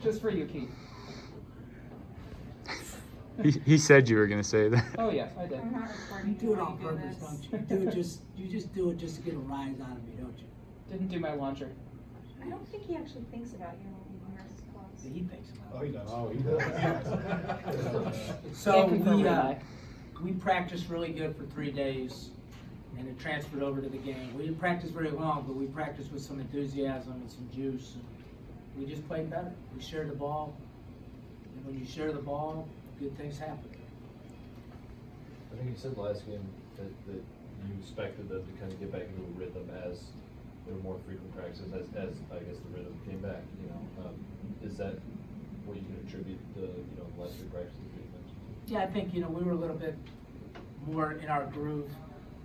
Just for you, Keith. He said you were gonna say that. Oh yes, I did. You do it on purpose, don't you? You just do it just to get a rise out of me, don't you? Didn't do my laundry. I don't think he actually thinks about you when he wears his clothes. He thinks about it. He does. Oh, he does. So Can't confirm or deny. we practiced really good for 3 days, and it transferred over to the game. We didn't practice very long, but we practiced with some enthusiasm and some juice. And we just played better. We shared the ball, and when you share the ball, good things happen. I think you said last game that you expected them to kind of get back into a rhythm as there were more frequent practices, as I guess the rhythm came back. Is that what you can attribute the less frequent practices that you mentioned? Yeah, I think, we were a little bit more in our groove,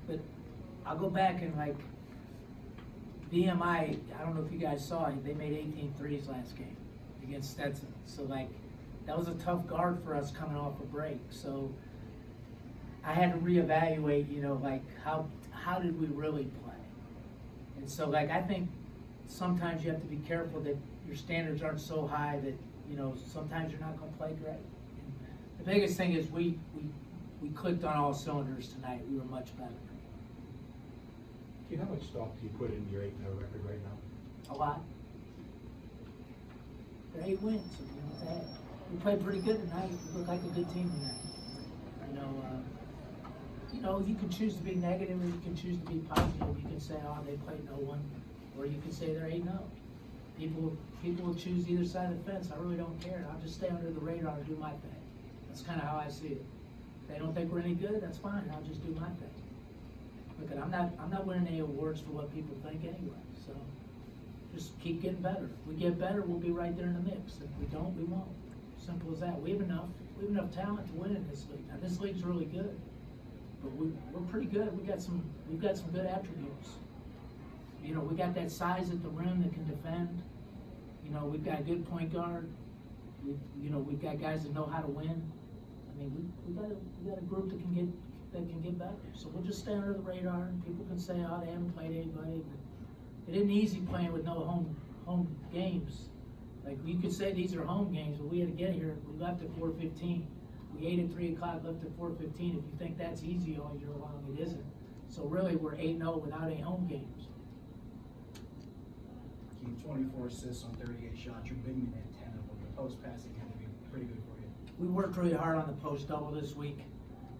but I'll go back and VMI, I don't know if you guys saw it, they made 18 threes last game against Stetson. So that was a tough guard for us coming off a break. So I had to reevaluate, how did we really play? And so I think sometimes you have to be careful that your standards aren't so high that, sometimes you're not going to play great. And the biggest thing is we clicked on all cylinders tonight. We were much better. Keith, how much stock do you put in your 8-0 record right now? A lot. They're 8 wins. We played pretty good tonight. We looked like a good team tonight. You can choose to be negative or you can choose to be positive. You can say, oh, they played no one, or you can say they're 8-0. People will choose either side of the fence. I really don't care. I'll just stay under the radar and do my thing. That's kind of how I see it. If they don't think we're any good, that's fine. I'll just do my thing. Look, I'm not winning any awards for what people think anyway. So just keep getting better. If we get better, we'll be right there in the mix. If we don't, we won't. Simple as that. We have enough talent to win in this league. Now this league's really good, but we're pretty good. We've got some good attributes. We got that size at the rim that can defend. We've got a good point guard. We've got guys that know how to win. I mean, we got a group that can get better. So we'll just stay under the radar, and people can say, oh, they haven't played anybody. But it isn't easy playing with no home games. You could say these are home games, but we had to get here. We left at 4:15. We ate at 3 o'clock, left at 4:15. If you think that's easy all year long, it isn't. So really, we're 8-0 without any home games. Keep 24 assists on 38 shots. You're big man at 10 of them. The post passing had to be pretty good for you. We worked really hard on the post double this week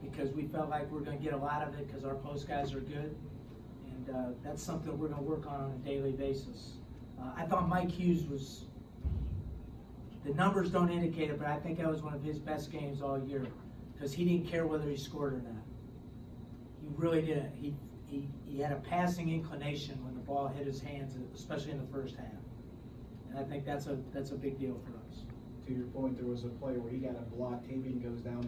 because we felt like we're going to get a lot of it because our post guys are good. And that's something we're going to work on a daily basis. I thought Mike Hughes was, the numbers don't indicate it, but I think that was one of his best games all year because he didn't care whether he scored or not. He really didn't. He had a passing inclination when the ball hit his hands, especially in the first half. And I think that's a big deal for us. To your point, there was a play where he got a block. Tavian goes down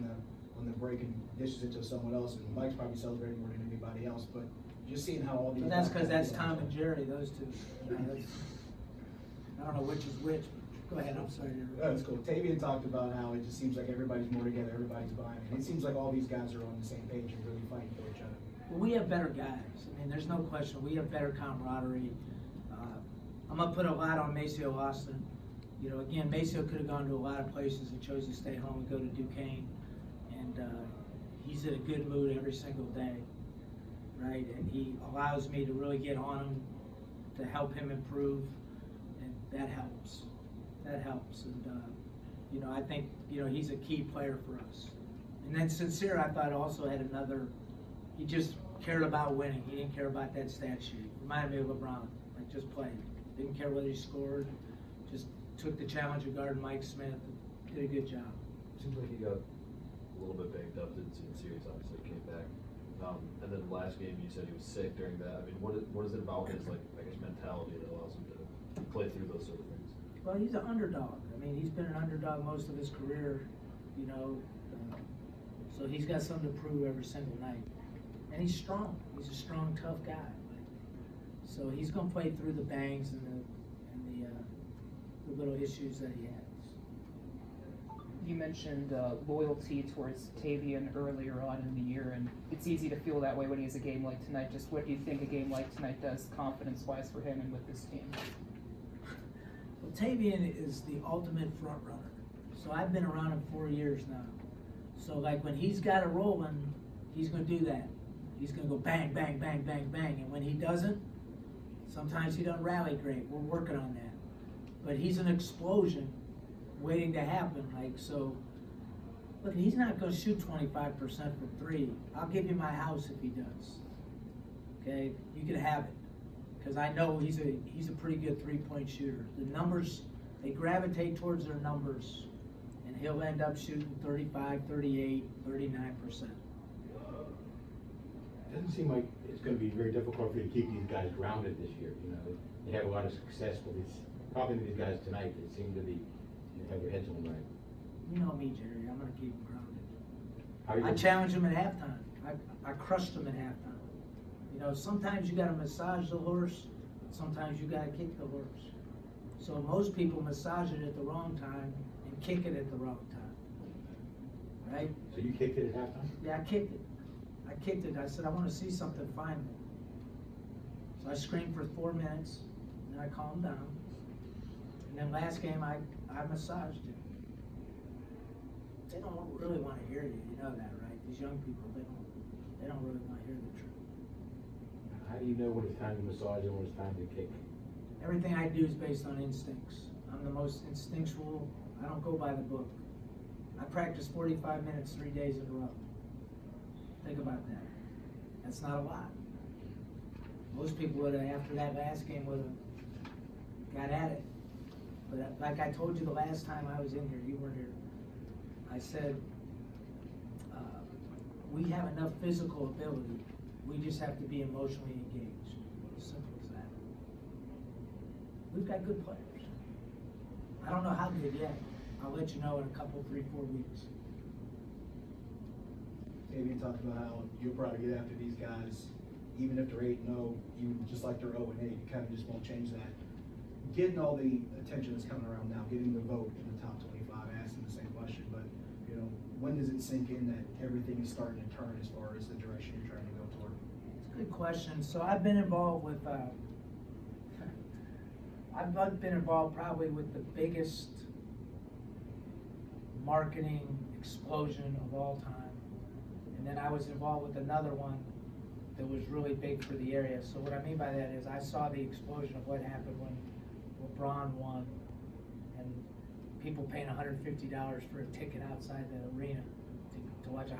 on the break and dishes it to someone else, and Mike's probably celebrating more than anybody else. But just seeing how all these. But that's because that's Tom and Jerry, those two. I don't know which is which. Go ahead. I'm sorry. That's cool. Tavian talked about how it just seems like everybody's more together, everybody's buying it. It seems like all these guys are on the same page and really fighting for each other. Well, we have better guys. I mean, there's no question. We have better camaraderie. I'm going to put a lot on Maceo Austin. Again, Maceo could have gone to a lot of places and chose to stay home and go to Duquesne. And he's in a good mood every single day, right? And he allows me to really get on him to help him improve, and that helps. That helps. And, I think, he's a key player for us. And then Sincere, I thought, also had another. He just cared about winning. He didn't care about that stat sheet. Reminded me of LeBron, just played. Didn't care whether he scored. Just took the challenge of guarding Mike Smith. Did a good job. Seems like he got a little bit banged up. Didn't see the series. Obviously, came back. And then last game, you said he was sick during that. I mean, what is it about his mentality that allows him to play through those sort of things? Well, he's an underdog. I mean, he's been an underdog most of his career. So he's got something to prove every single night. And he's strong. He's a strong, tough guy. So he's going to play through the bangs and the little issues that he has. You mentioned loyalty towards Tavian earlier on in the year, and it's easy to feel that way when he has a game like tonight. Just what do you think a game like tonight does confidence-wise for him and with this team? Tavian is the ultimate front runner. So I've been around him 4 years now. So like when he's got it rolling, he's gonna do that. He's gonna go bang, bang, bang, bang, bang. And when he doesn't, sometimes he doesn't rally great. We're working on that. But he's an explosion waiting to happen. Like, so, look, he's not gonna shoot 25% from three. I'll give you my house if he does. Okay, you can have it. Because I know he's a pretty good three-point shooter. The numbers, they gravitate towards their numbers, and he'll end up shooting 35, 38, 39%. Doesn't seem like it's gonna be very difficult for you to keep these guys grounded this year, you know? They have a lot of success with these, talking to these guys tonight, they seem to be, you have their heads on right. You know me, Jerry, I'm gonna keep him grounded. How are you I gonna- challenged him at halftime. I crushed him at halftime. You know, sometimes you gotta massage the horse, sometimes you gotta kick the horse. So most people massage it at the wrong time and kick it at the wrong time. Right? So you kicked it at halftime? Yeah, I kicked it. I said, I wanna see something finally. So I screamed for 4 minutes, and then I calmed down. And then last game, I massaged it. They don't really wanna hear you, you know that, right? These young people, they don't really wanna hear the truth. How do you know when it's time to massage and when it's time to kick? Everything I do is based on instincts. I'm the most instinctual. I don't go by the book. I practice 45 minutes 3 days in a row. Think about that. That's not a lot. Most people would have, after that last game, would have got at it. But like I told you the last time I was in here, you weren't here. I said, we have enough physical ability. We just have to be emotionally engaged. Simple as that. We've got good players. I don't know how good yet. I'll let you know in a couple, 3, 4 weeks. Maybe you talked about how you'll probably get after these guys, even if they're 8-0, even just like they're 0-8, you kind of just won't change that. Getting all the attention that's coming around now, getting the vote in the top 25, asking the same question, but you know, when does it sink in that everything is starting to turn as far as the direction you're trying to go toward? It's a good question. So I've been involved with, I've been involved probably with the biggest marketing explosion of all time. And then I was involved with another one that was really big for the area. So what I mean by that is I saw the explosion of what happened when LeBron won, and people paying $150 for a ticket outside the arena to watch a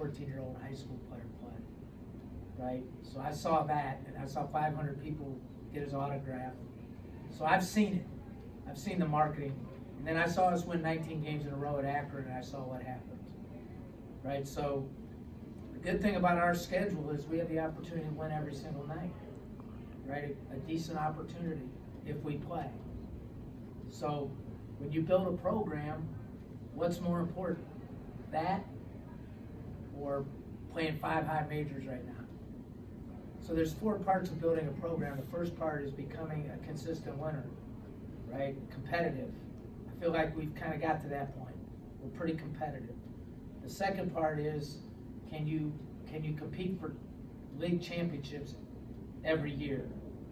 14-year-old high school player play, right? So I saw that, and I saw 500 people get his autograph. So I've seen it. I've seen the marketing. And then I saw us win 19 games in a row at Akron, and I saw what happened, right? So the good thing about our schedule is we have the opportunity to win every single night, right? A decent opportunity if we play. So when you build a program, what's more important? That or playing 5 high majors right now? So there's 4 parts of building a program. The first part is becoming a consistent winner, right? Competitive. I feel like we've kind of got to that point. We're pretty competitive. The second part is, can you compete for league championships every year?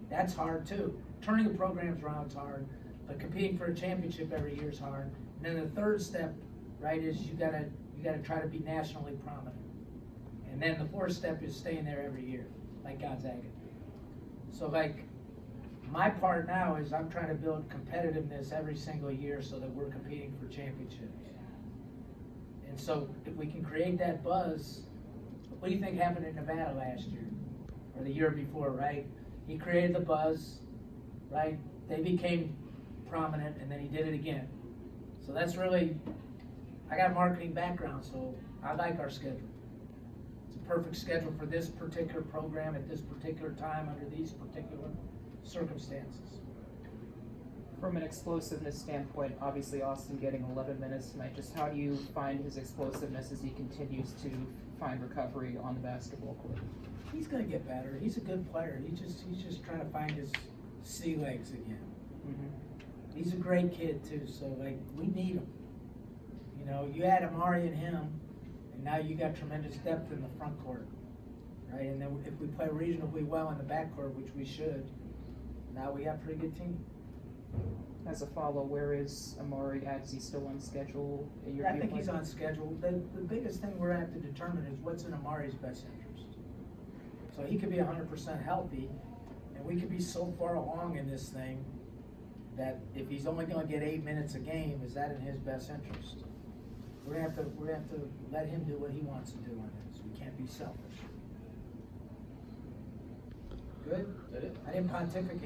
That's hard too. Turning the programs around is hard, but competing for a championship every year is hard. And then the third step, right, is you gotta try to be nationally prominent. And then the fourth step is staying there every year, like Gonzaga. So like, my part now is I'm trying to build competitiveness every single year so that we're competing for championships. And so if we can create that buzz, what do you think happened in Nevada last year? Or the year before, right? He created the buzz, right? They became prominent, and then he did it again. So that's really, I got a marketing background, so I like our schedule. It's a perfect schedule for this particular program at this particular time under these particular circumstances. From an explosiveness standpoint, obviously Austin getting 11 minutes tonight, just how do you find his explosiveness as he continues to find recovery on the basketball court? He's gonna get better. He's a good player. He's just trying to find his sea legs again. Mm-hmm. He's a great kid too, so like, we need him. You know, you add Amari and him, and now you got tremendous depth in the front court, right? And then if we play reasonably well in the back court, which we should, now we got a pretty good team. As as a follow, where is Amari at? Is he still on schedule? in your I think viewpoint? he's on schedule. The biggest thing we're gonna have to determine is what's in Amari's best interest. So he could be 100% healthy, and we could be so far along in this thing that if he's only gonna get 8 minutes a game, is that in his best interest? We're gonna have to let him do what he wants to do on this. We can't be selfish. Good? That it? I didn't pontificate.